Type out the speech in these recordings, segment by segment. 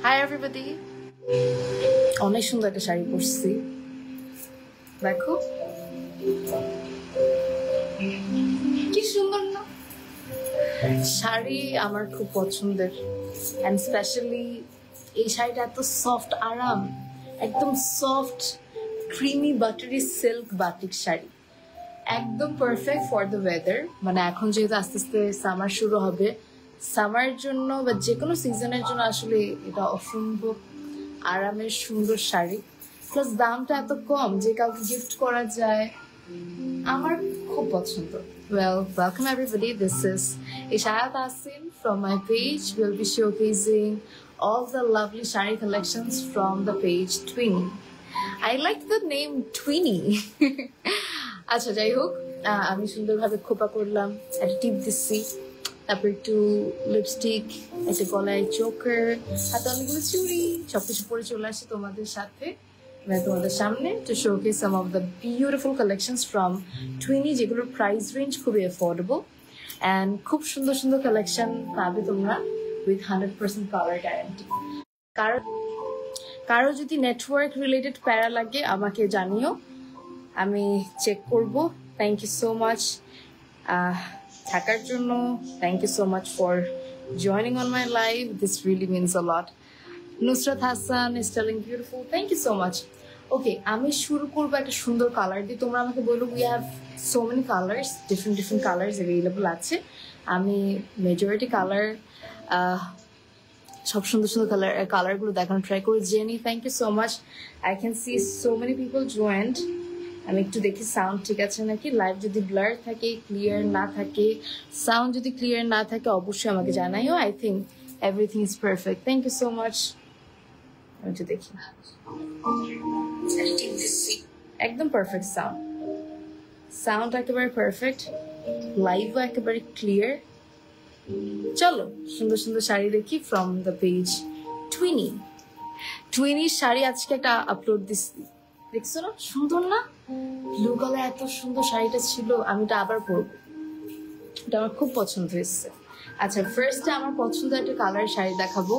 Hi everybody. অনেক সুন্দর একটা শাড়ি পরছি দেখো কি সুন্দর না শাড়ি আমার খুব পছন্দের and especially এই শাড়িটা এত সফট আরাম একদম soft creamy buttery silk batik sari একদম পারফেক্ট ফর দ্য ওয়েদার মানে এখন যেহেতু আস্তে আস্তে সামার শুরু হবে সামারের জন্য বা যে কোনো সিজনের জন্য আসলে এটা অসম্ভব আরামের সুন্দর শাড়ি প্লাস দামটা এত কম যে কাউকে গিফট করা যায় আমার খুব পছন্দ welcome everybody, this is Ishaya Tasin from my page. We'll be showcasing all the lovely shari collections from the page Twinny. I like the name Twinny. আচ্ছা যাই হোক আমি সুন্দরভাবে খোপা করলাম একটা টিপ দিচ্ছি তারপর একটু লিপস্টিক একটা গলায় চোকার হাতে অনেকগুলো চুড়ি সবকিছু পরে চলে আসি তোমাদের সাথে তোমাদের সামনে to showcase some of the beautiful collections from Twinny যেগুলোর প্রাইস রেঞ্জ খুবই অ্যাফোর্ডেবল and খুব সুন্দর সুন্দর কালেকশন পাবে তোমরা with 100% color guarantee কারো যদি নেটওয়ার্ক রিলেটেড প্যারা লাগে আমাকে জানিও আমি চেক করব থ্যাংক ইউ সো মাচ থাকার জন্য thank you so much for joining on my live this really means a lot Nusrat Hasan is telling beautiful thank you so much okay আমি শুরু করবো একটা সুন্দর কালার দিয়ে তোমরা আমাকে বলো we have so many colours different colours available আছে আমি মেজরিটি কালার সব সুন্দর সুন্দর কালারগুলো দেখানো ট্রাই করে Jenny thank you so much I can see so many people joined আমি একটু দেখি সাউন্ড ঠিক আছে নাকি লাইভ যদি ব্লার থাকে ক্লিয়ার না থাকে সাউন্ড যদি ক্লিয়ার না থাকে অবশ্যই আমাকে জানাইও I think everything is perfect thank you so much আমি একটু দেখি একদম পারফেক্ট সাউন্ড একেবারে পারফেক্ট লাইভও একেবারে ক্লিয়ার চলো সুন্দর সুন্দর শাড়ি দেখি ফ্রম দ্য পেজ টুইনির শাড়ি আজকে একটা আপলোড দিচ্ছি দেখছো না সুন্দর না ব্লু কালার এত সুন্দর শাড়িটা ছিল আমি এটা আবার পরবো এটা আমার খুব পছন্দ হয়েছে আচ্ছা ফার্স্টে আমার পছন্দ একটা কালার শাড়ি দেখাবো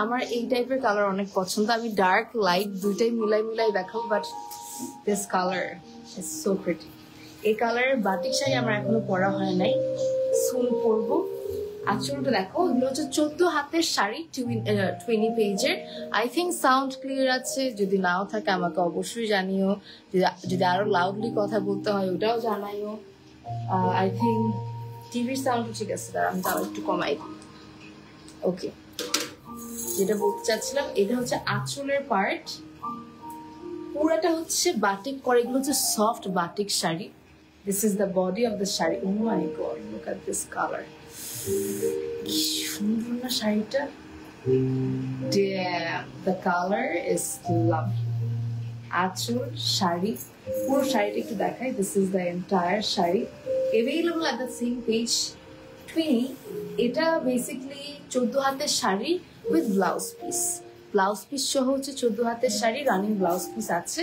আমার এই টাইপের কালার অনেক পছন্দ আমি ডার্ক লাইট দুইটাই মিলাই দেখাবো but this colour is so pretty এই কালারের বাটিক শাড়ি আমার এখনো পরা হয় নাই সুন পরবো আঁচলটা দেখো এগুলো হচ্ছে 14 হাতের শাড়ি টুইনি পেজের আই থিঙ্ক সাউন্ড ক্লিয়ার আছে যদি নাও থাকে আমাকে অবশ্যই জানিও যদি আরো লাউডলি কথা বলতে হয় ওটাও জানাইও আই থিঙ্ক টিভির সাউন্ড ঠিক আছে আমি তাও একটু কমাই ওকে যেটা বলতে চাচ্ছিলাম এটা হচ্ছে আঁচলের পার্ট পুরাটা হচ্ছে বাটিক করে এগুলো হচ্ছে soft batik sari this is the body of the sari oh my God look at this colour কি সুন্দর না শাড়িটা দ্য কালার ইজ লাভলি আঁচল শাড়ি পুরো শাড়িটা একটু দেখাই this is the entire sari available at the same page Twinny এটা বেসিক্যালি 14 হাতের শাড়ি উইথ ব্লাউজ পিস সহ হচ্ছে 14 হাতের শাড়ি রানিং ব্লাউজ পিস আছে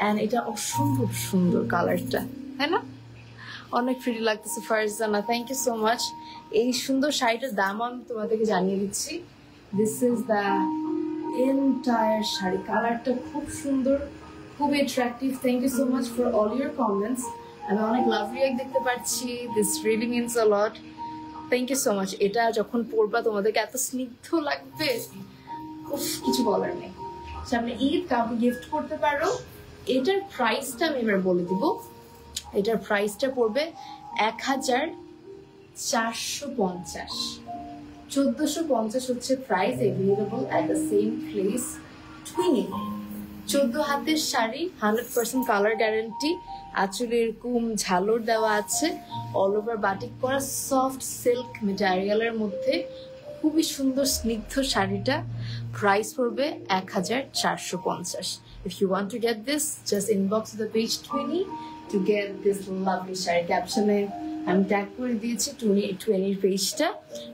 এন্ড এটা অসম্ভব সুন্দর কালারটা তাই না অনেক প্রিটি লাগতেছে Farzana thank you so much এই সুন্দর শাড়িটার দাম আমি তোমাদেরকে জানিয়ে দিচ্ছি this is the entire sari কালারটা খুব সুন্দর খুবই attractive thank you so much for all your comments আমি অনেক লাভ রিয়াক্ট দেখতে পাচ্ছি this really means a lot thank you so much এটা যখন পরবা তোমাদেরকে এত স্নিগ্ধ লাগবে কিছু বলার নেই সামনে ঈদ কাউকে গিফট করতে পারো এটার প্রাইসটা আমি এবার বলে দিব এটার প্রাইসটা পড়বে 1450 1450 হচ্ছে price available at the same place Twinny 14 হাতের শাড়ি 100% কালার গ্যারান্টি আঁচলে এরকম ঝালর দেওয়া আছে অল ওভার বাটিক করা সফট সিল্ক ম্যাটেরিয়ালের মধ্যে খুবই সুন্দর স্নিগ্ধ শাড়িটা প্রাইস পড়বে 1450 if you want to get this just inbox the page Twinny to get this lovely sari ক্যাপশনে আমি ট্যাগ করে দিয়েছি টুইনির পেজটা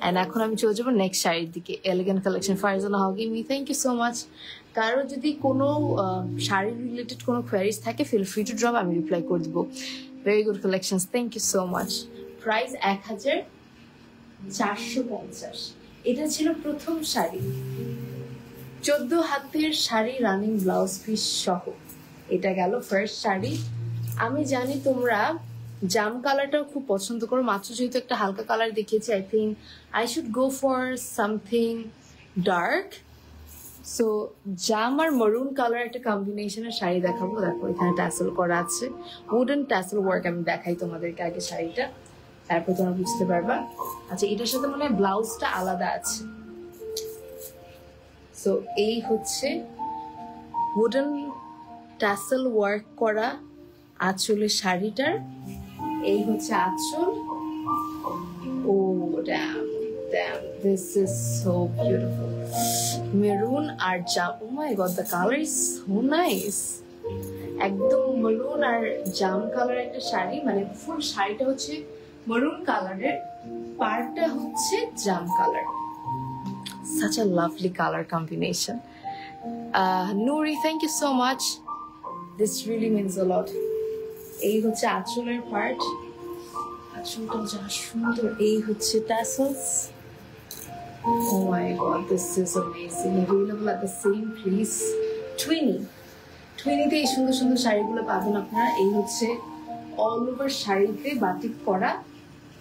এন্ড এখন আমি চলে যাবো নেক্সট শাড়ির দিকে এলিগেন্ট কালেকশন ফারজানা হাগিমি থ্যাংক ইউ সো মাচ কারো যদি কোনো শাড়ি রিলেটেড কোনো কোয়ারিজ থাকে ফিল ফ্রি টু ড্রপ আমি রিপ্লাই করে দিব very good collections thank you so much price 1450 এটা ছিল প্রথম শাড়ি 14 হাতের শাড়ি রানিং ব্লাউজ পিস সহ, এটা গেল ফার্স্ট শাড়ি। আমি জানি তোমরা জাম কালারটাও খুব পছন্দ করো, মাত্র যেহেতু একটা হালকা কালার দেখিয়েছি, I think I should go for something dark. So জাম আর মারুন কালার একটা কম্বিনেশনের শাড়ি দেখাবো। দেখো এখানে ট্যাসেল করা আছে, উডেন ট্যাসেল ওয়ার্ক। আমি দেখাই তোমাদেরকে আগে শাড়িটা, তারপর তোমরা বুঝতে পারবা। আচ্ছা, এটার সাথে মনে হয় ব্লাউজটা আলাদা আছে। সো এই হচ্ছে উডেন ট্যাসেল ওয়ার্ক করা আঁচলের শাড়িটার, এই হচ্ছে আঁচল। Oh damn damn, this is so beautiful. Maroon আর জাম, oh my God, the colour is so nice. একদম মেরুন আর জাম কালার একটা শাড়ি, মানে ফুল শাড়িটা হচ্ছে মেরুন কালারের, পার্টটা হচ্ছে জাম colour. Such a lovely color combination. Nouri, thank you so much. This really means a lot. এই হচ্ছে আঁচলের পার্ট, আঁচলটা যা সুন্দর। এই হচ্ছে tassels. Oh my god, this is amazing. Available at the same place. Twinny তে এই সুন্দর সুন্দর শাড়িগুলো পাবেন আপনারা। এই হচ্ছে অল ওভার শাড়িতে বাটিক করা,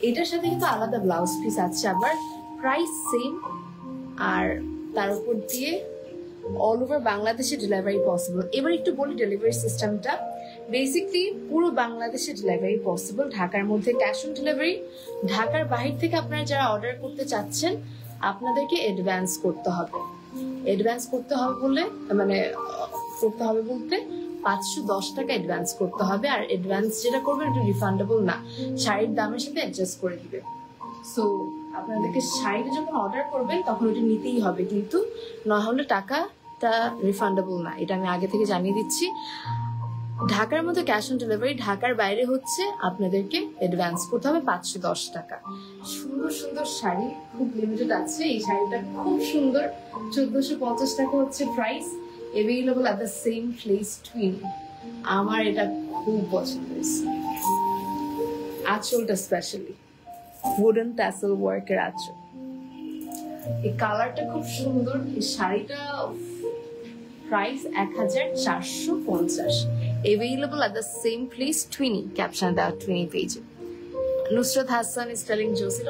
এটার সাথে কিন্তু আলাদা ব্লাউজ পিস আছে, আবার প্রাইস সেম। আর তার উপর দিয়ে অল ওভার বাংলাদেশে ডেলিভারি পসিবল। এবার একটু বলি ডেলিভারি সিস্টেমটা। বেসিকলি পুরো বাংলাদেশে ডেলিভারি পসিবল, ঢাকার মধ্যে ক্যাশ অন ডেলিভারি। ঢাকার বাহির থেকে আপনারা যারা অর্ডার করতে চাচ্ছেন, আপনাদেরকে অ্যাডভান্স করতে হবে। অ্যাডভান্স করতে হবে বলে মানে করতে হবে বলতে 510 টাকা অ্যাডভান্স করতে হবে। আর অ্যাডভান্স যেটা করবেন এটা রিফান্ডেবল না, শাড়ির দামের সাথে অ্যাডজাস্ট করে দিবে। সো আপনাদেরকে শাড়িটা যখন অর্ডার করবেন তখন ওটা নিতেই হবে, কিন্তু না হলে টাকাটা রিফান্ডেবল না, এটা আমি আগে থেকে জানিয়ে দিচ্ছি। ঢাকার মধ্যে ক্যাশ অন ডেলিভারি, ঢাকার বাইরে হচ্ছে আপনাদেরকে অ্যাডভান্স করতে হবে 510 টাকা। সুন্দর সুন্দর শাড়ি খুব লিমিটেড আছে। এই শাড়িটা খুব সুন্দর, 1450 টাকা হচ্ছে price. Available at the same place, Twinny. আমার এটা খুব পছন্দ হয়েছে, আঁচলটা স্পেশালি উডেন ট্যাসেল ওয়ার্কের আঁচল। এই কালারটা খুব সুন্দর। এই শাড়িটা price 1450। Available at the same place, Twinny. Caption that Twinny page. Nusrat Hassan is telling Josie,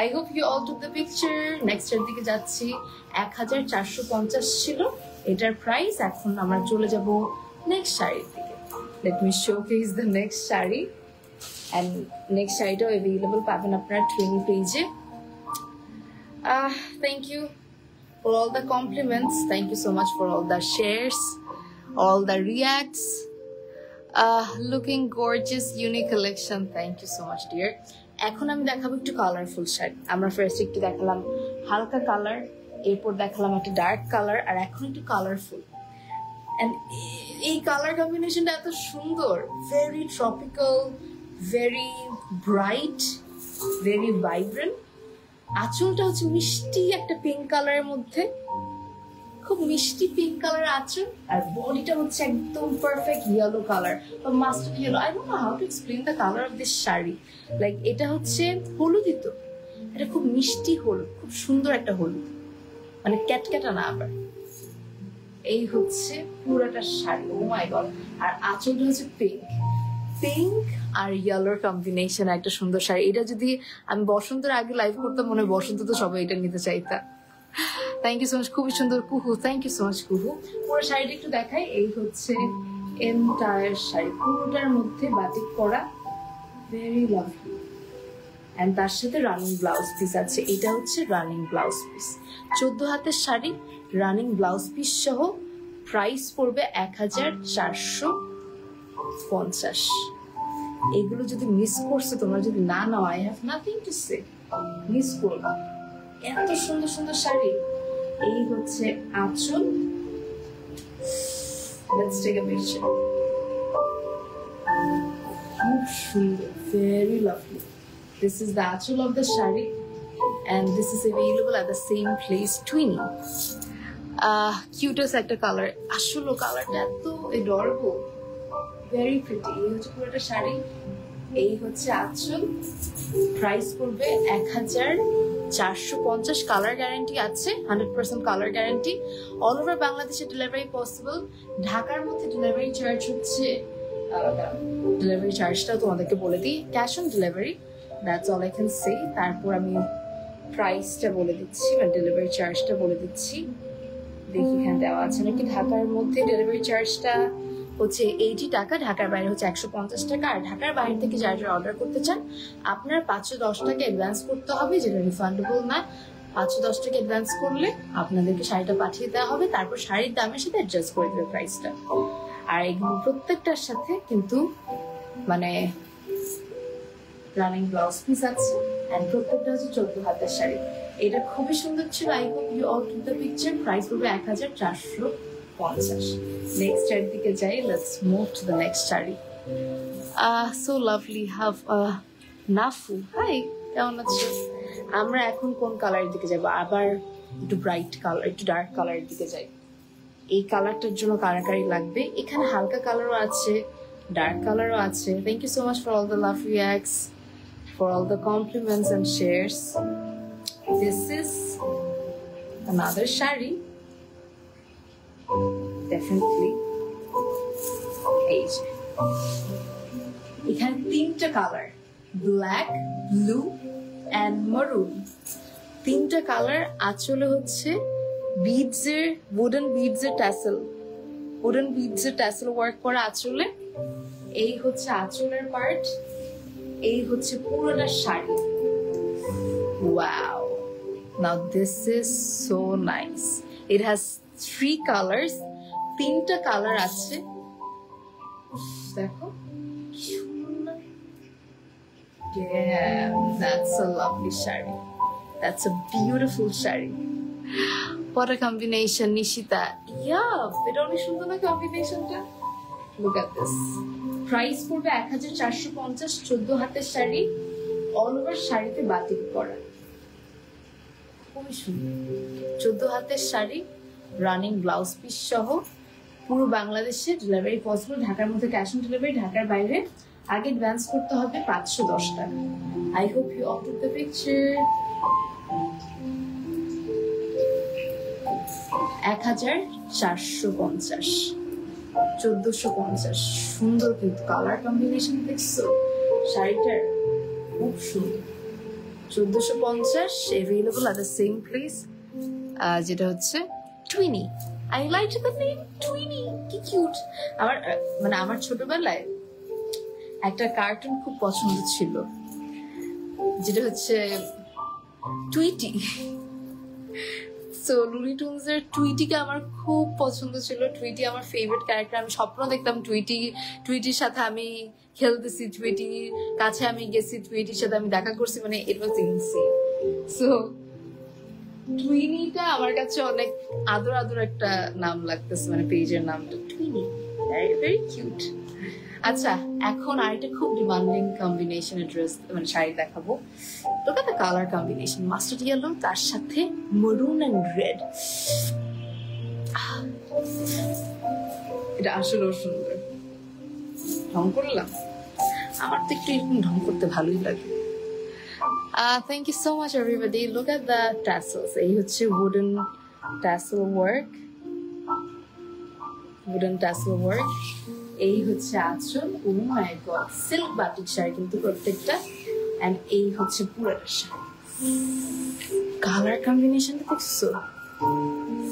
I hope you all took the picture. Next এর দিকে যাচ্ছি। 1450 ছিল এটার প্রাইস। এখন আমরা চলে যাব নেক্সট শাড়ির দিকে। Let me showcase the next sari. And next শাড়িটাও available পাবেন আপনারা Twinny page-এ। Thank you for all the compliments. Thank you so much for all the shares, all the reacts. Looking gorgeous, unique collection. Thank you so much, dear. এখন আমি দেখাবো একটু colourful sari. আমরা first একটু দেখালাম হালকা কালার, এরপর দেখালাম একটা ডার্ক কালার, আর এখন একটু কালারফুল। এন্ড এই কালার কম্বিনেশনটা এত সুন্দর, very tropical, very bright, very vibrant. আঁচলটা হচ্ছে মিষ্টি একটা পিঙ্ক কালারের মধ্যে, খুব মিষ্টি পিঙ্ক কালার আঁচল। আর বডিটা হচ্ছে একদম পারফেক্ট ইয়েলো কালার বা mustard yellow. I don't know how to explain the colour of this sari. Like এটা হচ্ছে হলুদই তো, এটা খুব মিষ্টি হলুদ, খুব সুন্দর একটা হলুদ, মানে ক্যাটক্যাটা না আবার। এই হচ্ছে পুরাটা শাড়ি। Oh my god. আর আঁচলটা হচ্ছে পিঙ্ক, পিঙ্ক আর ইয়েলোর কম্বিনেশন একটা সুন্দর শাড়ি। এটা যদি আমি বসন্তের আগে লাইভ করতাম, মনে হয় বসন্ত তো সবাই এটা নিতে চাইতা। থ্যাংক ইউ সো মাচ, খুবই সুন্দর কুহু। থ্যাংক ইউ সো মাচ কুহু। পুরো শাড়িটা একটু দেখাই। এই হচ্ছে এন্টায়ার শাড়ি, পুরোটার মধ্যে বাটিক করা, ভেরি লাভলি। এন্ড তার সাথে রানিং ব্লাউজ পিস আছে। এটা হচ্ছে রানিং ব্লাউজ পিস, 14 হাতের শাড়ি, রানিং ব্লাউজ পিস সহ। প্রাইস পড়বে 1450। এগুলো যদি মিস করছে তোমরা, যদি না নাও, I have nothing to say, miss করবা। এত সুন্দর সুন্দর শাড়ি। এই হচ্ছে আঁচল। Let's take a picture. খুব সুন্দর, very lovely. This is the আঁচল of the sari, and this is available at the same place, Twinny. Cutest একটা কালার, আসলে কালারটা এত adorable, very pretty. এই হচ্ছে পুরোটা শাড়ি, এই হচ্ছে আঁচল। প্রাইস পড়বে 1450। 450 কালার গ্যারান্টি আছে, 100% কালার গ্যারান্টি। অল ওভার বাংলাদেশে ডেলিভারি পসিবল। ঢাকার মধ্যে ডেলিভারি চার্জ হচ্ছে আলাদা। ডেলিভারি চার্জটাও তোমাদেরকে বলে দিই, cash on delivery, that's all I can say. তারপর আমি প্রাইসটা বলে দিচ্ছি, মানে ডেলিভারি চার্জটা বলে দিচ্ছি। দেখি এখানে দেওয়া আছে নাকি। ঢাকার মধ্যে ডেলিভারি চার্জটা হচ্ছে 80 টাকা, ঢাকার বাইরে হচ্ছে 150 টাকা। আর ঢাকার বাইরে থেকে যারা অর্ডার করতে চান আপনার 510 টাকা অ্যাডভান্স করতে হবে, যেটা রিফান্ডেবল না। 510 টাকা অ্যাডভান্স করলে আপনাদেরকে শাড়িটা পাঠিয়ে দেওয়া হবে, তারপর শাড়ির দামের সাথে অ্যাডজাস্ট করে দেবে প্রাইসটা। আর এগুলো প্রত্যেকটার সাথে কিন্তু মানে রানিং ব্লাউজ পিস আছে, এন্ড প্রত্যেকটা হচ্ছে 14 হাতের শাড়ি। এটা খুবই সুন্দর ছিল। I hope you all took the picture. Price পড়বে 1450। নেক্সট শাড়ির দিকে যাই, let's move to the next sari. So lovely হাভ নাফু, হাই, কেমন আছো? আমরা এখন কোন কালারের দিকে যাবো? আবার একটু ব্রাইট কালার, একটু ডার্ক কালারের দিকে যাই। এই কালারটার জন্য কারাকারি লাগবে। এখানে হালকা কালারও আছে, ডার্ক কালারও আছে। Thank you so much for all the love reacts, for all the compliments and shares. This is another shari, definitely. এখানে 3টা colour, black, blue and maroon। 3টা কালার। আঁচলে হচ্ছে বিডসের, উডেন বিডসের ট্যাসেল, উডেন বিডসের ট্যাসেল ওয়ার্ক করা আঁচলে। এই হচ্ছে আঁচলের পার্ট, এই হচ্ছে পুরোটা sari. Wow, now this is so nice. It has 3 colours, 3টা কালার আছে। দেখো, damn, that's a lovely shari, that's a beautiful shari. What a combination, Nishita. Yeah, এটা অনেক সুন্দর না কম্বিনেশনটা? Look at this. প্রাইস পড়বে 1450, 14 হাতের শাড়ি, অল ওভার শাড়িতে বাটিক করা, খুবই সুন্দর। 14 হাতের শাড়ি, রানিং ব্লাউজ পিস সহ, পুরো বাংলাদেশে ডেলিভারি পসিবল। ঢাকার মধ্যে ক্যাশ অন ডেলিভারি, ঢাকার বাইরে আগে অ্যাডভান্স করতে হবে 510 টাকা। I hope you all took the picture. 1450, 1450। সুন্দর কিন্তু কালার কম্বিনেশন, দেখছো শাড়িটার, খুব সুন্দর। 1450 available at the same place, যেটা হচ্ছে টুইনি। আই লাইক দ্য নেম টুইনি, কি কিউট। আমার মানে আমার ছোটবেলায় একটা কার্টুন খুব পছন্দ ছিল, যেটা হচ্ছে টুইটি। সো লুনি টুনসের টুইটিকে আমার খুব পছন্দ ছিল। টুইটি আমার ফেভারিট ক্যারেক্টার। আমি স্বপ্ন দেখতাম টুইটির সাথে আমি খেলতেছি, টুইটির কাছে আমি গেছি, টুইটির সাথে আমি দেখা করছি, মানে ইট ওয়াজ ইনসেন। সো টুইনিটা আমার কাছে অনেক আদর আদর একটা নাম লাগতেছে, মানে পেজের নামটা টুইনি, ভেরি কিউট। আচ্ছা, এখন আরেকটা খুব ডিমান্ডিং কম্বিনেশনের ড্রেস, মানে শাড়ি দেখাবো। Look at the color combination, mustard yellow তার সাথে maroon and red. এটা আসলেও সুন্দর। ঢং করলাম? আমার তো একটু এরকম ঢং করতে ভালোই লাগে। Thank you so much everybody. Look at the tassels. এই হচ্ছে wooden tassel work, wooden tassel work. এই হচ্ছে আঁচল। Oh my god, silk batik sari কিন্তু প্রত্যেকটা। And এই হচ্ছে পুরোটা শাড়ি। কালার কম্বিনেশনটা দেখছো?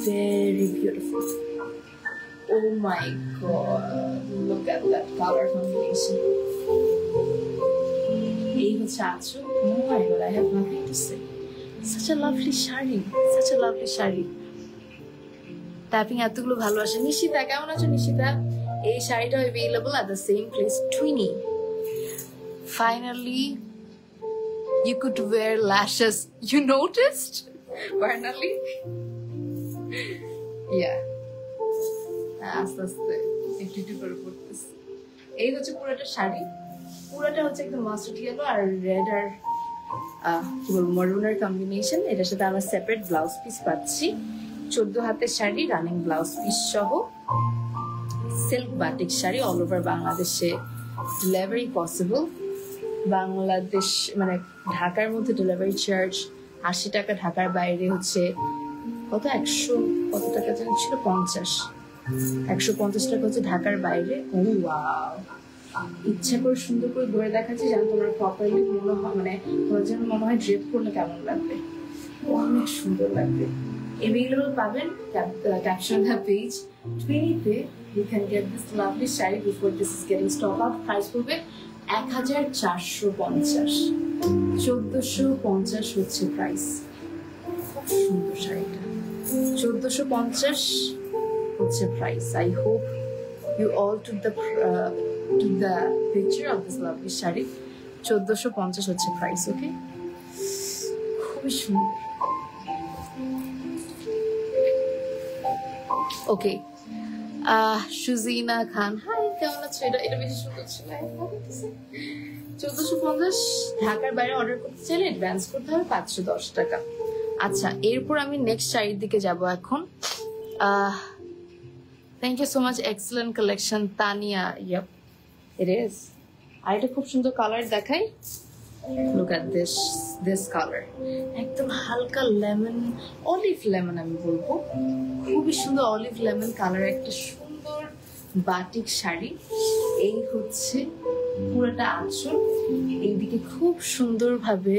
Very beautiful. Oh my god, look at that color combination. এই হচ্ছে আঁচল। Oh my god, I have nothing to say. Such a lovely sari, such a lovely sari. Tapping এতগুলো ভালোবাসে। নিশিতা, কেমন আছো নিশিতা? এই শাড়িটা available at the same place, Twinny. Finally, you could wear lashes. You noticed? Finally? Yeah. আস্তে আস্তে একটু করে পড়তেছি। এই হচ্ছে পুরোটা শাড়ি। পুরোটা হচ্ছে একদম মাস্টার্ড ইয়েলো আর রেড আর কি বলবো মারুনের কম্বিনেশন। এটার সাথে আমরা সেপারেট ব্লাউজ পিস পাচ্ছি। 14 হাতের শাড়ি, রানিং ব্লাউজ পিস সহ, silk batik sari. All over বাংলাদেশে ডেলিভারি পসিবল। বাংলাদেশ মানে ঢাকার মধ্যে ডেলিভারি চার্জ 80 টাকা, ঢাকার বাইরে হচ্ছে কত 100 কত টাকা যেন ছিল, 50, 150 টাকা হচ্ছে ঢাকার বাইরে। ও ওয়াও, ইচ্ছা করে সুন্দর করে ধরে দেখাচ্ছি যেন তোমার প্রপারলি মনে হয়, মানে তোমার যেন মনে হয় ড্রেপ করলে কেমন লাগবে, অনেক সুন্দর লাগবে। Available পাবেন caption the page 20-তে। You can get this lovely sari before this is getting stock out. Price পড়বে 1450, 1450 হচ্ছে প্রাইস। খুব সুন্দর শাড়িটা, 1450 হচ্ছে price. I hope you all took the picture of this lovely sari. 1450 হচ্ছে প্রাইস। ওকে, খুবই সুন্দর। ওকে, সুজিনা খান, হাই, কেমন আছো? এটা বেশি সুন্দর ছিল। 1450, ঢাকার বাইরে অর্ডার করতে চাইলে অ্যাডভান্স করতে হবে 510 টাকা। আচ্ছা, এরপর আমি নেক্সট শাড়ির দিকে যাব এখন। Thank you so much, excellent collection Tania. Yup, it is. আর এটা খুব সুন্দর কালার দেখাই। Look at this color, একদম হালকা লেমন, অলিভ লেমন আমি বলবো, খুবই সুন্দর অলিভ লেমন কালার, একটা সুন্দর বাটিক শাড়ি। এই হচ্ছে পুরোটা আঁচল, এইদিকে খুব সুন্দরভাবে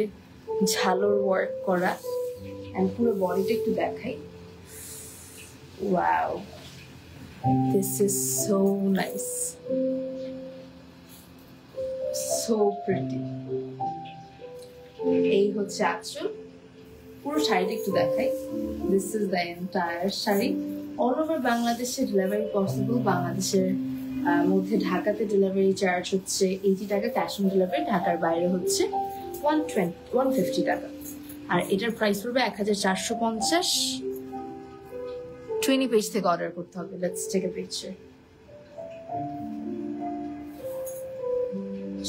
ঝালর ওয়ার্ক করা, এন্ড পুরো বডিটা একটু দেখাই। Wow, this is so nice, so pretty. এই হচ্ছে আঁচল, পুরো শাড়িটা একটু দেখাই। This is the entire sari. All over বাংলাদেশে ডেলিভারি পসিবল। বাংলাদেশের মধ্যে ঢাকাতে ডেলিভারি চার্জ হচ্ছে 80 টাকা, ক্যাশ অন ডেলিভারি। ঢাকার বাইরে হচ্ছে 150 টাকা। আর এটার প্রাইস পড়বে 1450। 20 পেজ থেকে অর্ডার করতে হবে। Let's take a picture.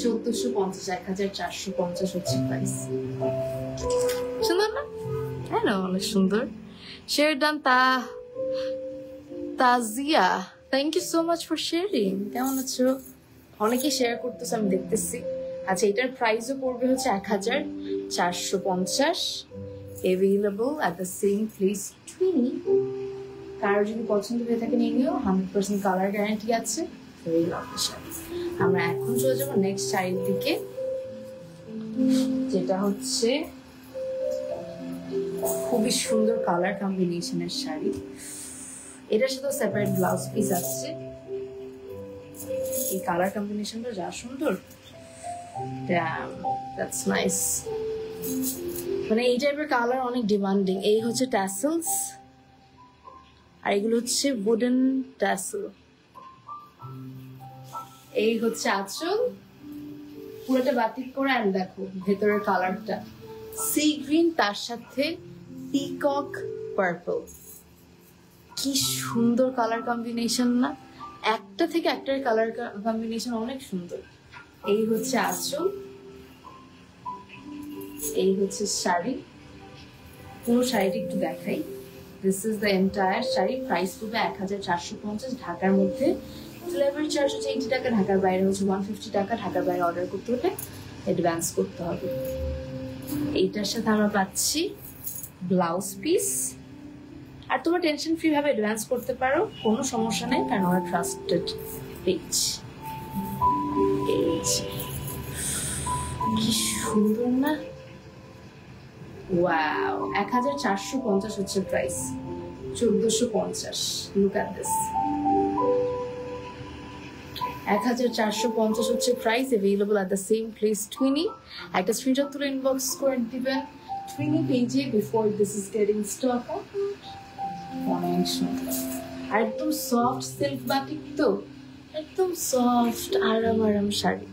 1450, 1450 হচ্ছে প্রাইস। সুন্দর না? হ্যাঁ না, অনেক সুন্দর। Share done Tazia, thank you so much for sharing. কেমন আছো? অনেকেই শেয়ার করতেছে, আমি দেখতেছি। আচ্ছা, এটার প্রাইসও পড়বে হচ্ছে 1450। Available at the same place 20। কারো যদি পছন্দ হয়ে থাকে নিয়ে নিও, 100% কালার গ্যারান্টি আছে। Very lovely sari. আমরা এখন চলে যাবো নেক্সট শাড়ির দিকে, যেটা হচ্ছে খুবই সুন্দর কালার কম্বিনেশনের শাড়ি। এটার সাথে সেপারেট ব্লাউজ পিস আসছে। এই কালার কম্বিনেশনটা যা সুন্দর, দ্যাটস নাইস। মানে এই টাইপের কালার অনেক ডিমান্ডিং। এই হচ্ছে ট্যাসেলস, আর এগুলো হচ্ছে উডেন ট্যাসেল। এই হচ্ছে আঁচল, পুরোটা বাতিক করে। আর দেখো ভেতরের কালারটা সি গ্রিন, তার সাথে পিকক পার্পল। কি সুন্দর কালার কম্বিনেশন না? একটা থেকে একটার কালার কম্বিনেশন অনেক সুন্দর। এই হচ্ছে আঁচল, এই হচ্ছে শাড়ি। পুরো শাড়িটা একটু দেখাই। This is the entire sari. Price পড়বে 1450। ঢাকার মধ্যে ডেলিভারি চার্জ হচ্ছে 80 টাকা, ঢাকার বাইরে হচ্ছে 150 টাকা। ঢাকার বাইরে অর্ডার করতে হলে অ্যাডভান্স করতে হবে। এইটার সাথে আমরা পাচ্ছি ব্লাউজ পিস। আর তোমরা টেনশন ফ্রি ভাবে অ্যাডভান্স করতে পারো, কোনো সমস্যা নেই, কারণ আমরা ট্রাস্টেড পেজ। কি সুন্দর না? ওয়াও, 1450 হচ্ছে প্রাইস। 1450। লুক এট দিস, 1450 হচ্ছে price. Available at the same place 20। একটা স্ক্রিনশট তুলে ইনবক্স করে দিবেন 20 পেজে before this is getting stock out. অনেক সুন্দর, আর একদম সফট সিল্ক বাটিক, তো একদম সফট আরাম শাড়ি।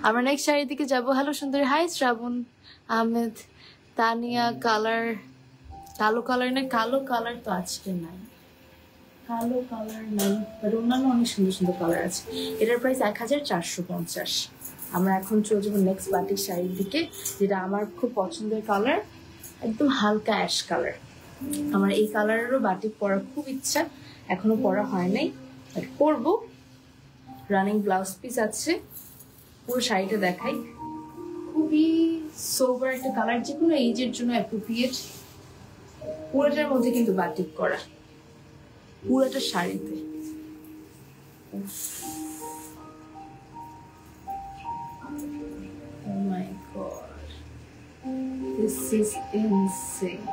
আমরা নেক্সট শাড়ির দিকে যাবো। হ্যালো সুন্দরী, হাই শ্রাবণ আহমেদ, তানিয়া। কালার কালো কালার না, কালো কালার তো আজকে নাই, কালো কালার নাই, বাট অন্যান্য অনেক সুন্দর সুন্দর কালার আছে। এটার প্রাইস 1450। আমরা এখন চলে যাবো নেক্সট বাটিক শাড়ির দিকে, যেটা আমার খুব পছন্দের কালার, একদম হালকা অ্যাশ কালার। আমার এই কালারেরও বাটিক পরার খুব ইচ্ছা, এখনো পরা হয় নাই, বাট পরবো। রানিং ব্লাউজ পিস আছে। পুরো শাড়িটা দেখাই। খুবই সোবার একটা কালার, যে কোনো এজের জন্য অ্যাপ্রোপ্রিয়েট। পুরোটার মধ্যে কিন্তু বাটিক করা, পুরোটা শাড়িতে। Oh my god, this is insane.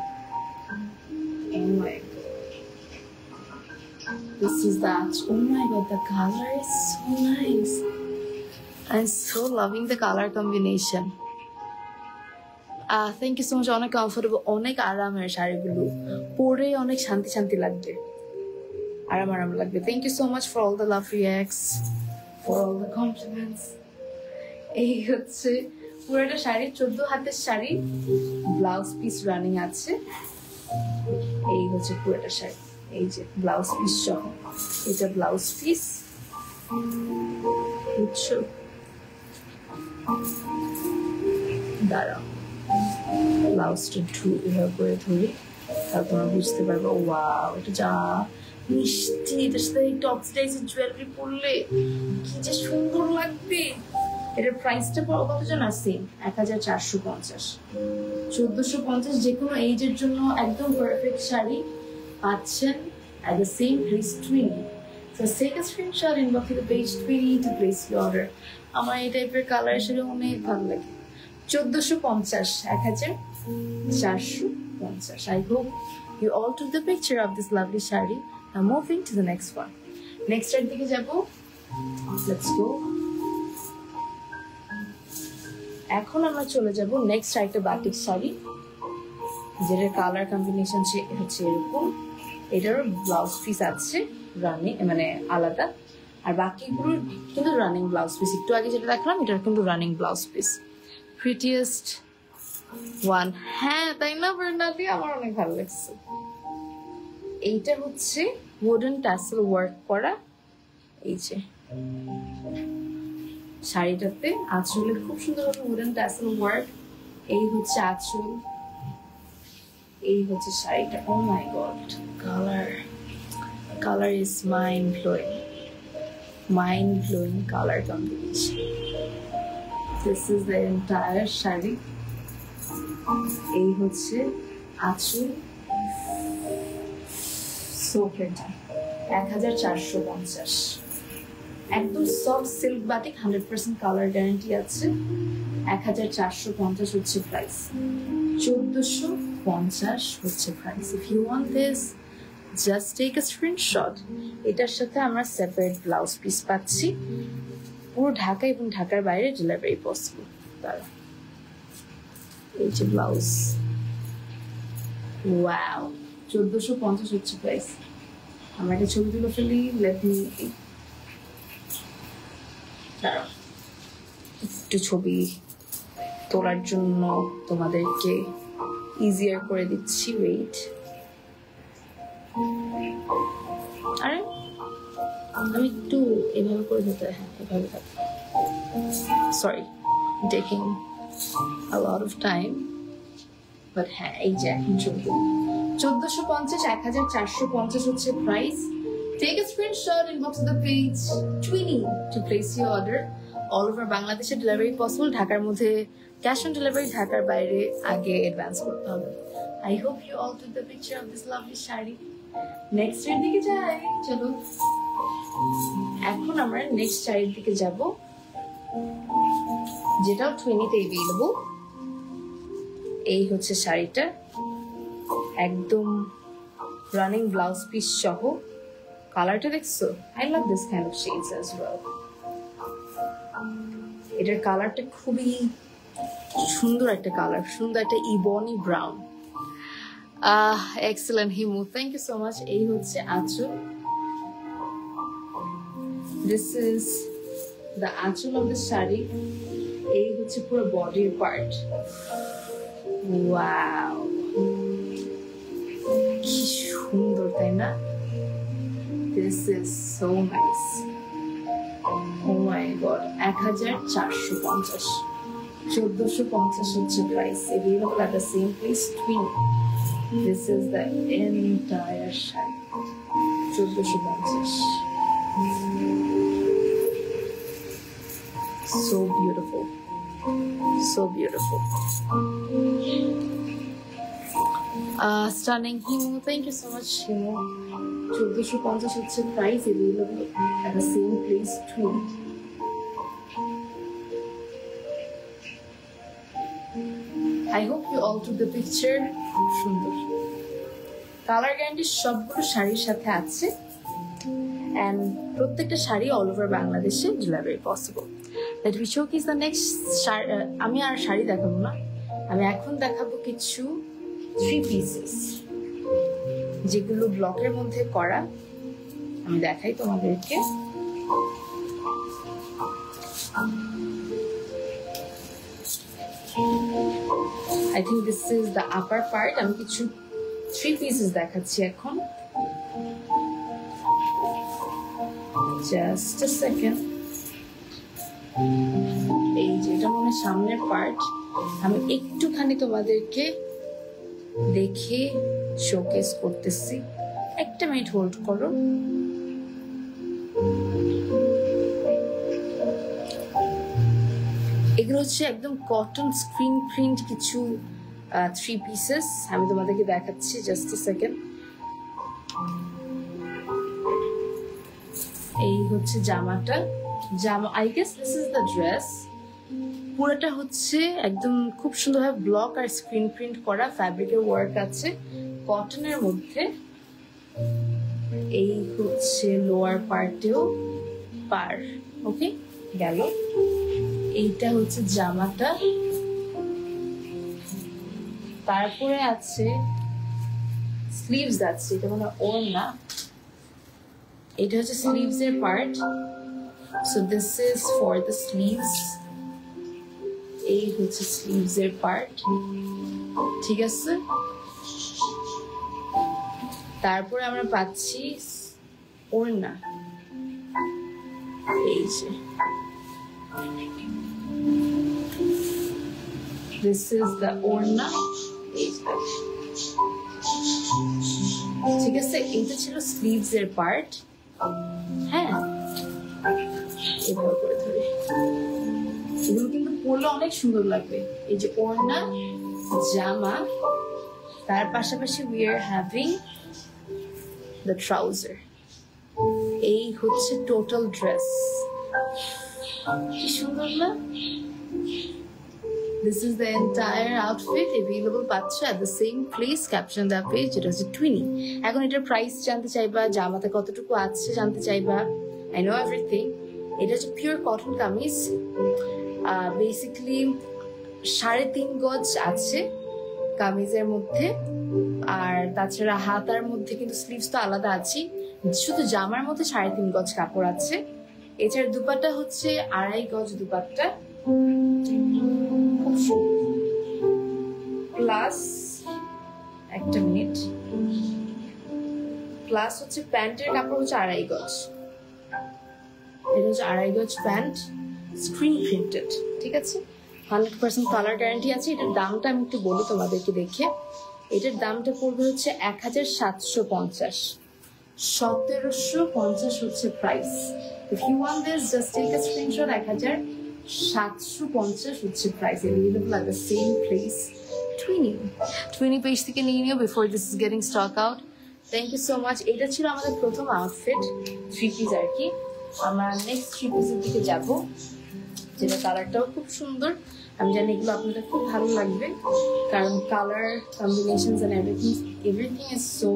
Oh my god, this is that. Oh my god, the color is so nice. I'm so loving the color combination. Thank you so much. অনেক comfortable, অনেক আরামের শাড়িগুলো, পরে অনেক শান্তি শান্তি লাগবে, আরাম আরাম লাগবে। Thank you so much for all the love reacts, for all the compliments. এই হচ্ছে পুরোটা শাড়ি, 14 হাতের শাড়ি, ব্লাউজ পিস রানিং আছে। এই হচ্ছে পুরোটা শাড়ি, এই যে ব্লাউজ পিস সহ, এটা ব্লাউজ পিস, বুঝছো? দাঁড়াও, ব্লাউজটা এভাবে করে ধরি, তাহলে তোমরা বুঝতে পারবে। ওয়াও, এটা যা মিষ্টি, এটার সাথে একটু অক্সিডাইজের জুয়েলারি পরলে কি যে সুন্দর লাগবে। এটার প্রাইসটা কত জানো? সেম 1450, 1450। যে কোনো এইজের জন্য একদম পারফেক্ট শাড়ি পাচ্ছেন at the same price, Twinny. So take a screenshot, inbox to the page Twinny to place your order. আমার এই টাইপের কালার শাড়ি অনেক ভালো লাগে। 1450, 1450. I hope you all took the picture of this lovely shari. Now moving to the next one. Next এর দিকে যাব, let's go. এখন আমরা চলে যাব নেক্সট একটা বাটিক শাড়ি, যেটার কালার কম্বিনেশন হচ্ছে এরকম। এটার ব্লাউজ পিস আছে রানিং, মানে আলাদা, আর বাকিগুলোর কিন্তু রানিং ব্লাউজ পিস। একটু আগে যেটা দেখলাম এটার কিন্তু running blouse piece. Prettiest one, হ্যাঁ তাই না বর্ণালী? আমার অনেক ভালো লাগছে। এইটা হচ্ছে উডেন টাসেল ওয়ার্ক করা, এই যে শাড়িটাতে আঁচলে খুব সুন্দরভাবে উডেন টাসেল ওয়ার্ক। এই হচ্ছে আঁচল, এই হচ্ছে শাড়িটা। Oh my God, colour is mind blowing colour combination. This is the entire sari. এই হচ্ছে আঁচল, সো প্রিটি। 1450, একদম soft silk batik, 100% colour guarantee আছে। 1450 হচ্ছে প্রাইস, 1450 হচ্ছে price. If you want this, just take a screenshot. এটার সাথে আমরা সেপারেট ব্লাউজ পিস পাচ্ছি, পুরো ঢাকা এবং ঢাকার বাইরে ডেলিভারি পসিবল। তারা এই যে ব্লাউজ, ওয়াও, 1450 হচ্ছে প্রাইস। আমরা একটা ছবি তুলে ফেলি, লেট মি, দাঁড়াও একটু ছবি তোলার জন্য তোমাদেরকে ইজিয়ার করে দিচ্ছি, ওয়েট। আরে আমি একটু এভাবে করে দিতে, হ্যাঁ এভাবে থাকবে, sorry taking a lot of time, but হ্যাঁ এই যে এখন ছবি। 1450, 1450 হচ্ছে price. Take a screenshot, inbox the page Twinny to place your order. All over Bangladesh delivery possible. ঢাকার মধ্যে cash on delivery, ঢাকার বাইরে আগে অ্যাডভান্স করতে হবে। I hope you all took the picture of this lovely sari. Next এর দিকে যাই, চলো। এখন আমরা নেক্সট শাড়ির দিকে যাব, যেটাও Twinny-তে অ্যাভেলেবল। এই হচ্ছে শাড়িটা, একদম রানিং ব্লাউজ পিস সহ। কালারটা দেখছো? I love this kind of shades as well. এটার কালারটা খুবই সুন্দর একটা কালার, সুন্দর একটা ebony brown. Excellent Himu, thank you so much. এই হচ্ছে আঁচল, this is the anchal of the sari. এই হচ্ছে পুরো বডির পার্ট। ওয়াও, কি সুন্দর তাই না? This is so nice. Oh my god, 1450, 1450 হচ্ছে প্রাইস। Available at the same place, Twinny. This is the entire sari, 1450। So beautiful. So beautiful. Stunning Himu. Thank you so much, Himu. 1450 হচ্ছে price available at the same place too. I hope you all took the picture. সুন্দর colour guarantee সবগুলো শাড়ির সাথে আছে and প্রত্যেকটা sari all over বাংলাদেশে delivery possible. Let me showcase the next আমি আর শাড়ি দেখাবো না, আমি এখন দেখাবো কিছু 3 pieces যেগুলো ব্লকের মধ্যে করা। আমি দেখাই তোমাদেরকে। I think this is the upper part. আমি কিছু 3 pieces দেখাচ্ছি এখন। Just a second. এই যেটা মনে সামনের পার্ট, আমি একটুখানি তোমাদেরকে দেখে শোকেস করতেছি। একটা মিনিট হোল্ড করো। এগুলো হচ্ছে একদম কটন স্ক্রিন প্রিন্ট কিছু 3 pieces আমি তোমাদেরকে দেখাচ্ছি। জাস্ট আ সেকেন্ড। এই হচ্ছে জামাটা, I guess this is the dress. পুরোটা হচ্ছে একদম খুব সুন্দরভাবে ব্লক আর স্ক্রিন প্রিন্ট করা, ফ্যাব্রিকের ওয়ার্ক আছে কটনের মধ্যে। এই হচ্ছে লোয়ার পার্টেও পার। ওকে, গেল। এইটা হচ্ছে জামাটা, তারপরে আছে স্লিভস আছে, এটা মানে ওড়না। এটা হচ্ছে স্লিভস এর part. So this is for the sleeves. এই হচ্ছে স্লিভস এর পার্ট, ঠিক আছে। তারপরে আমরা পাচ্ছি ওড়না, এই যে this is the ওড়না, ঠিক আছে। এটা ছিল স্লিভস এর পার্ট। হ্যাঁ, এভাবে করে ধরে এগুলো কিন্তু পরলে অনেক সুন্দর লাগবে। এই যে ওড়না, জামা, তার পাশাপাশি we are having the trouser। এই হচ্ছে টোটাল ড্রেস। কি সুন্দর না? This is the entire outfit available পাচ্ছ at the same place, caption the page, এটা হচ্ছে টুইনি। এখন এটার প্রাইস জানতে চাইবা, জামাতে কতটুকু আছে জানতে চাইবা, I know everything। এটা হচ্ছে পিওর কটন কামিজ, বেসিক্যালি 3.5 গজ আছে কামিজের মধ্যে, আর তাছাড়া হাতার মধ্যে কিন্তু স্লিভস তো আলাদা আছে, শুধু জামার মধ্যে 3.5 গজ কাপড় আছে। এছাড়া দুপাট্টা হচ্ছে 2.5 গজ দুপাট্টা, প্লাস একটা মিনিট, প্লাস হচ্ছে প্যান্টের কাপড় হচ্ছে 2.5 গজ। এটা হচ্ছে 2.5 গজ প্যান্ট, স্ক্রিন প্রিন্টেড, ঠিক আছে। 100% কালার গ্যারান্টি আছে। এটার দামটা আমি একটু বলি তোমাদেরকে দেখে। এটার দামটা পড়বে হচ্ছে 1750, 1750 হচ্ছে price. If you want this, just take a screenshot। 1750 হচ্ছে প্রাইস, available at the same place, Twinny page থেকে নিয়ে নিও before this is getting stock out. Thank you so much. এটা ছিল আমাদের প্রথম আউটফিট, 3 পিস আর কি। আমরা নেক্সট 3 পিসের দিকে যাব, যেটা কালারটাও খুব সুন্দর। আমি জানি এগুলো আপনাদের খুব ভালো লাগবে, কারণ colour combinations and everything is so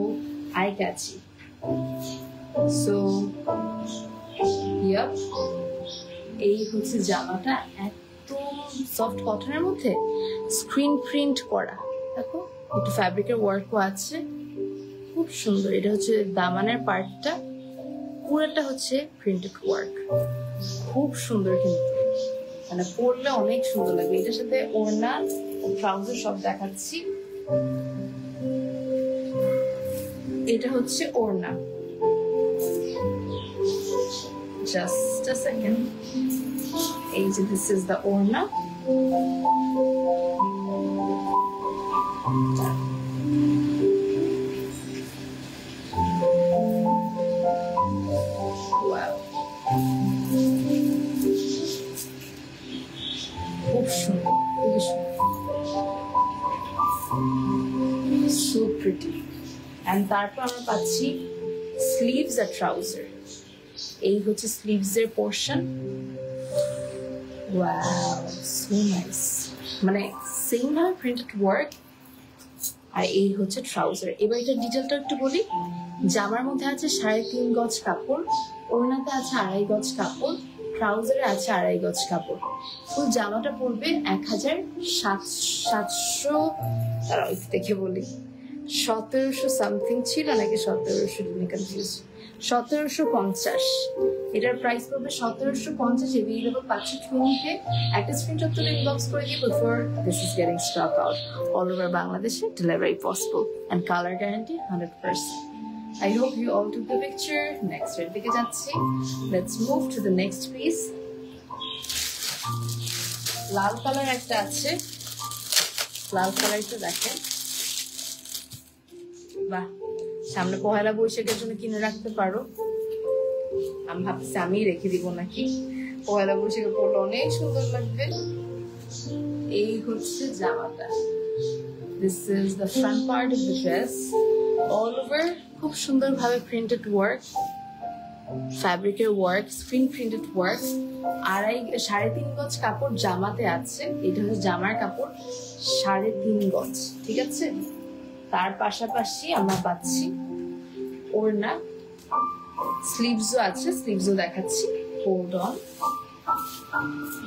eye catchy. So yup, এই হচ্ছে জামাটা, একদম সফট কটনের মধ্যে স্ক্রিন প্রিন্ট করা, দেখো একটু ফ্যাব্রিকের ওয়ার্কও আছে, খুব সুন্দর। এটা হচ্ছে দামানের পার্টটা, পুরোটা হচ্ছে প্রিন্টেড ওয়ার্ক, খুব সুন্দর, কিন্তু মানে পরলে অনেক সুন্দর লাগবে। এটার সাথে ওড়না, ট্রাউজার সব দেখাচ্ছি। এটা হচ্ছে ওড়না, just a second। এই যে this is the ওড়না। Wow। খুব সুন্দর, খুবই সুন্দর, সো প্রিটি। অ্যান্ড তারপর আমরা পাচ্ছি স্লিভস আর ট্রাউজার। এই হচ্ছে স্লিভস এর পোর্শন। ওয়াও, সো নাইস, মানে সেম ভাবে প্রিন্টেড ওয়ার্ক। আর এই হচ্ছে ট্রাউজার। এবার এটা ডিটেলটা একটু বলি। জামার মধ্যে আছে 3.5 গজ কাপড়, ওড়নাতে আছে 2.5 গজ কাপড়, ট্রাউজারে আছে 2.5 গজ কাপড়। ফুল জামাটা পড়বে 1700, তারা দেখে বলি 1700 সামথিং ছিল নাকি 1700, কনফিউজ, 1750। এটার প্রাইস পড়বে 1750। এভেলেবল পাচ্ছি টুনিতে। একটা স্ক্রিনশট তুলে ইনবক্স করে দিই before this is getting stock out. All over বাংলাদেশে delivery possible and colour guarantee 100%. I hope you all took the picture. Next এর দিকে যাচ্ছি। Let's move to the next piece. Lal colour একটা আছে, লাল কালারটা দেখেন। বাহ, সামনে পহেলা বৈশাখের জন্য কিনে রাখতে পারো। আমি ভাবছি আমি রেখে দিব নাকি, পহেলা বৈশাখে পরলে অনেক সুন্দর লাগবে। এই হচ্ছে জামাটা। This is the front part of the dress. All over খুব সুন্দর ভাবে প্রিন্টেড ওয়ার্ক, ফ্যাব্রিকের ওয়ার্ক, স্ক্রিন প্রিন্টেড ওয়ার্ক। 3.5 গজ কাপড় জামাতে আছে। এটা হচ্ছে জামার কাপড় 3.5 গজ, ঠিক আছে। তার পাশাপাশি আমরা পাচ্ছি ওড়না, স্লিভসও আছে, স্লিভসও দেখাচ্ছি। হোল্ড অন,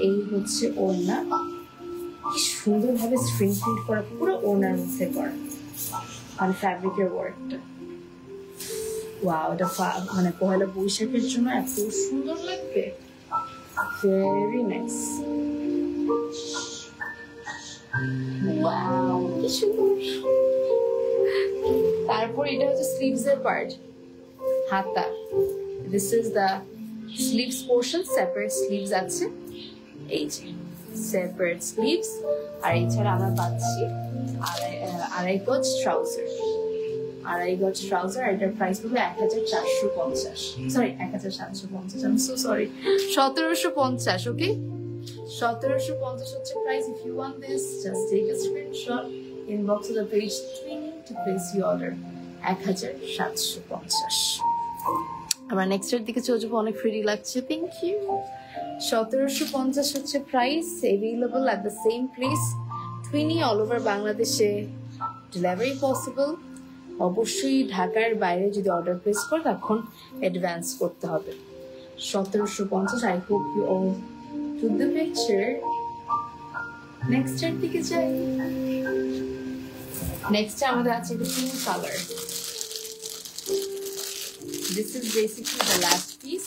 এই হচ্ছে ওড়না। কি সুন্দর ভাবে স্ক্রিন প্রিন্ট করা, পুরো ওড়নার মধ্যে করা, মানে ফ্যাব্রিকের ওয়ার্কটা। ওয়াও, এটা মানে পহেলা বৈশাখের জন্য এত সুন্দর লাগবে। Very nice. ওয়াও, কি সুন্দর। তারপর এটা হচ্ছে স্লিভস এর পার্ট, হাতা। This is the sleeves portion, separate sleeves আছে, এই যে সেপারেট স্লিভস। আর এছাড়া আমরা পাচ্ছি 2.5 গজ ট্রাউজার, 2.5 গজ ট্রাউজার। এটার প্রাইস হবে 1450, সরি 1750, আমি সো সরি, 1750। ওকে, 1750 হচ্ছে price. If you want this, just take a screenshot, inbox to the page to place your order। 1750। আবার নেক্সট এর দিকে চলে যাবো, অনেক ফ্রি লাগছে, থ্যাংক ইউ। 1750 হচ্ছে price. Available at the same place, Twinny, all over বাংলাদেশে ডেলিভারি পসিবল। অবশ্যই ঢাকার বাইরে যদি অর্ডার প্লেস করে তখন অ্যাডভান্স করতে হবে। 1750। I hope you all took the picture. Next এর দিকে যাই। নেক্সট আমাদের আছে pink colour. This is basically the last piece.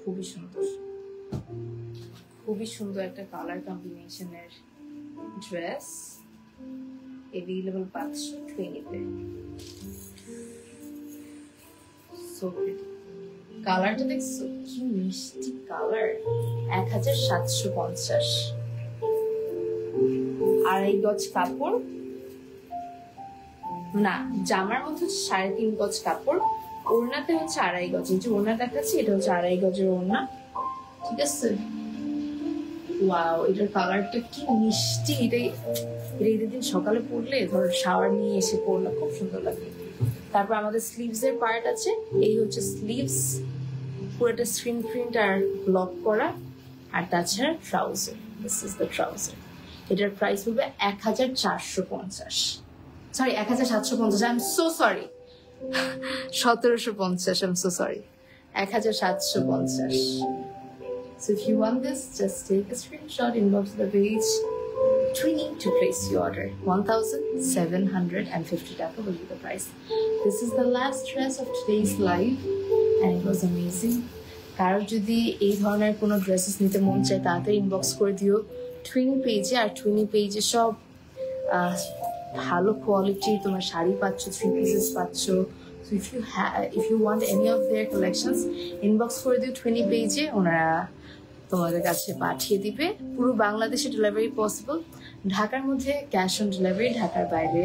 খুবই সুন্দর, খুবই সুন্দর একটা কালার কম্বিনেশনের ড্রেস। এভেলেবল পাচ্ছি টুইনিতে। So pretty. কালারটা দেখছো কি মিষ্টি কালার। 1750। 2.5 গজ কাপড়, না জামার মধ্যে 3.5 গজ কাপড়, ওড়নাতে হচ্ছে 2.5 গজ। এই যে ওড়না দেখাচ্ছি, এটা হচ্ছে 2.5 গজের ওড়না, ঠিক আছে। ওয়াও, এটার কালারটা কি মিষ্টি। এটাই ঈদের দিন সকালে পরলে, ধরো শাওয়ার নিয়ে এসে পরলে খুব সুন্দর লাগবে। তারপর আমাদের স্লিভস এর পার্ট আছে। এই হচ্ছে স্লিভস, পুরোটা স্ক্রিন প্রিন্ট আর ব্লক করা। আর তাছাড়া trouser, this is the trouser. এটার প্রাইস হবে 1450, sorry 1750, I am so sorry, 1750, I am so sorry, 1750। So if you want this, just take a screenshot, inbox the page, Twinny to place your order. 1750 taka will be the price. This is the last dress of today's live and it was amazing. কারো যদি এই ধরনের কোনো dresses নিতে মন চায় তাড়াতাড়ি inbox করে দিও টুইনি পেজে। আর টুইনি পেজে সব ভালো কোয়ালিটি তোমার শাড়ি পাচ্ছ, 3 পিসেস পাচ্ছ। So if you want any of their collections, inbox করে দিও টুইনি পেজে, ওনারা তোমাদের কাছে পাঠিয়ে দিবে। পুরো বাংলাদেশে ডেলিভারি পসিবল। ঢাকার মধ্যে ক্যাশ অন ডেলিভারি, ঢাকার বাইরে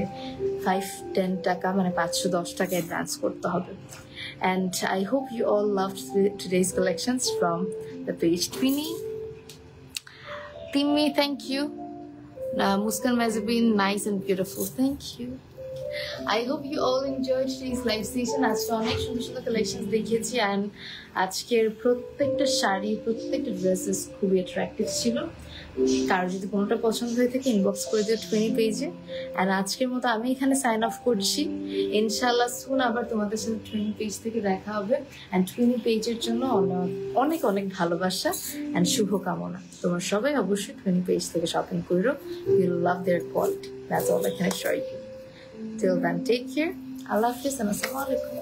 5-10 টাকা মানে 510 টাকা অ্যাডভান্স করতে হবে। And I hope you all loved today's collections from the page Twinny. Timmy, thank you. Muskan Mazabin, nice and beautiful. Thank you. I hope you all enjoyed today's live session. আজকে অনেক সুন্দর সুন্দর collection দেখিয়েছি and আজকের প্রত্যেকটা শাড়ি প্রত্যেকটা dresses খুবই attractive ছিল। কারো যদি কোনোটা পছন্দ হয়ে থাকে ইনবক্স করে দিও টুইনি পেজে। and আজকের মতো আমি এখানে সাইন অফ করছি। ইনশাআল্লাহ সুন আবার তোমাদের সাথে টুইনি পেজ থেকে দেখা হবে। and টুইনি পেজের জন্য অনেক অনেক ভালোবাসা and শুভকামনা। তোমরা সবাই অবশ্যই টুইনি পেজ থেকে শপিং করো। You will love their quality. That's all I can assure you. Till then, take care. Allah Hafiz and Assalamu Alaikum.